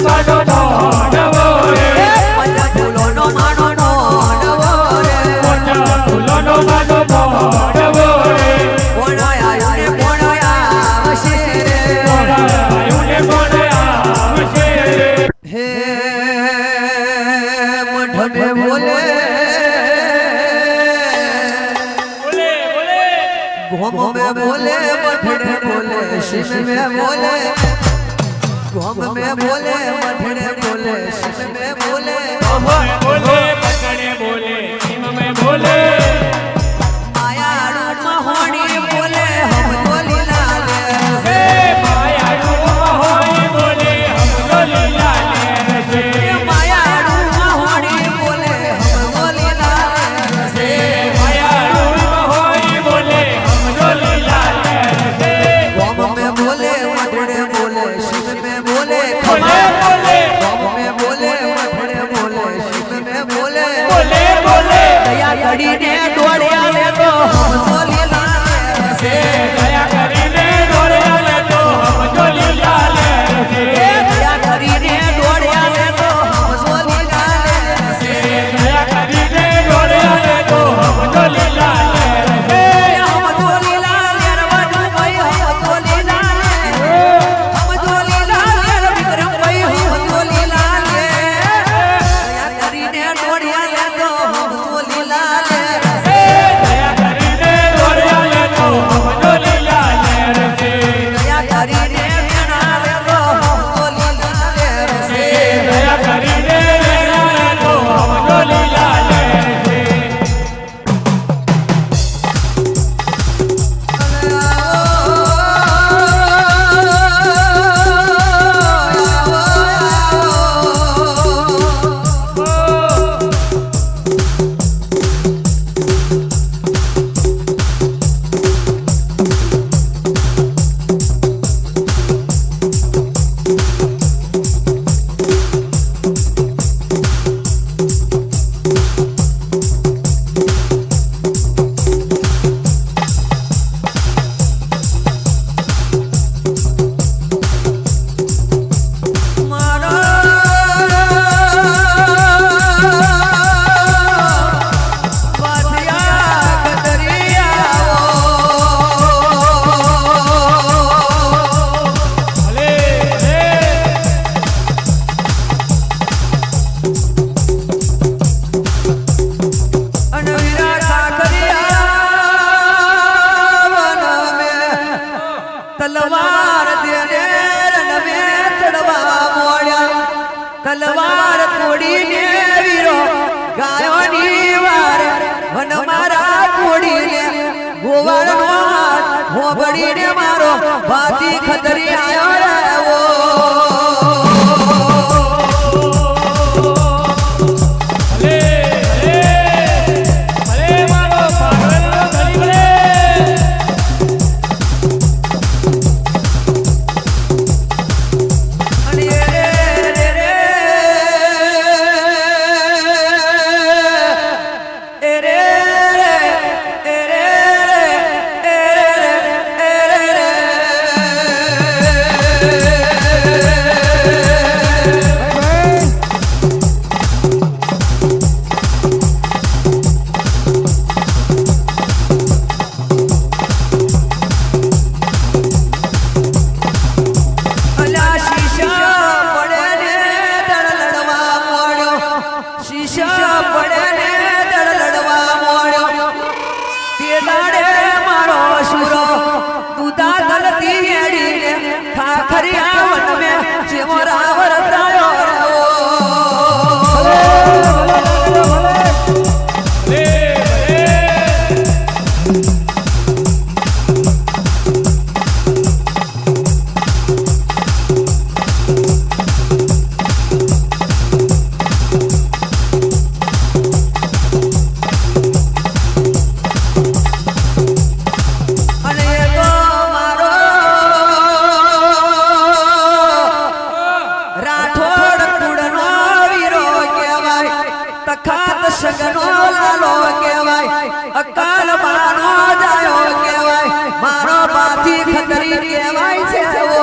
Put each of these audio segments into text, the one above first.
માનો મોડવો રે પંજા ફૂલોનો માનો મોડવો રે પંજા ફૂલોનો માનો મોડવો રે કોણ આયું ને કોણ આવશે રે કોણ આયું ને કોણ આવશે હે મઢને બોલે घोम में बोले मठड़े बोले शिव में बोले घोम में बोले मठड़े बोले शिव में बोले बोले पकड़े बोले शिव में बोले माया रूप होनी बोले हम तो लीला ले माया रूप होनी बोले हम तो लीला ले माया रूप होनी बोले हम तो लीला ले माया रूप होनी बोले हम तो लीला ले घोम में बोले मठड़े बोले शिव में बोले बोले बोले घोम में बोले मठड़े बोले शिव में बोले बोले बोले दया कड़ी ने डोड़िया ले तो हम तो लीला से दया કરીને ડોળ્યા લે તો હમ જો લીલા લે दया कड़ी ने डोड़िया ले तो हम तो लीला से દયા કરીને ડોળ્યા લે તો હમ જો લીલા લે हम तो लीला ले रवाजू भाई हम तो लीला ले हम तो लीला ले विक्रम भाई हम तो लीला ले दया कड़ी ने डोड़िया ले तो हम तो लीला ले દયા કરીને ડોળ્યા લે તો હમ જો લીલા લે दया कड़ी ने मेना ले तो हम तो लीला ले દયા કરીને ડોળ્યા લે તો હમ જો લીલા લે तलवार देने रण में चढ़वा मोड़ा तलवार तोड़ी ने वीरो गायो नीवार वन मारा तोड़ी ने गोवार नो हाथ हो बड़ी ने मारो बाती खतरी आयो रे वो ખતરી કહેવાય છે ઓ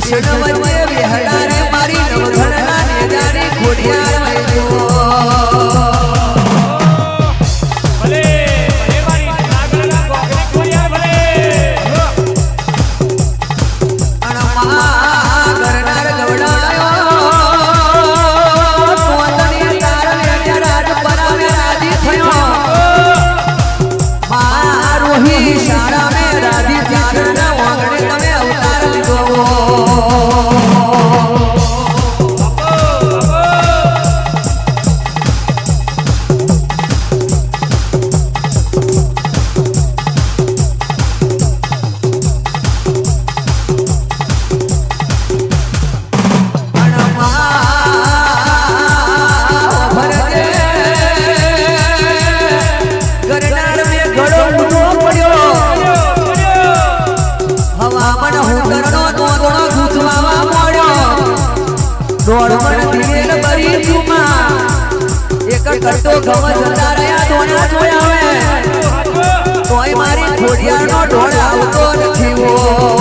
સ્ટેશન વચ્ચે બેહડા રે મારી નવઘણના નેજાની ખોડિયાર વૈજો ભલે ભલે મારી નાગરના કોકરી ખોડિયાર ભલે અણમા કરનાર ગવડાયો તોતની તાર લેને રાજ પરાવે રાજી થયો મારોહી શાળા મે રાજી ત્યારના વાંગણે તમે અવતાર લીધો કરતો ગવ જતા રહ્યા દોણા જોયા તોય મારી ખોડિયારનો ઢોળ આવતો નથી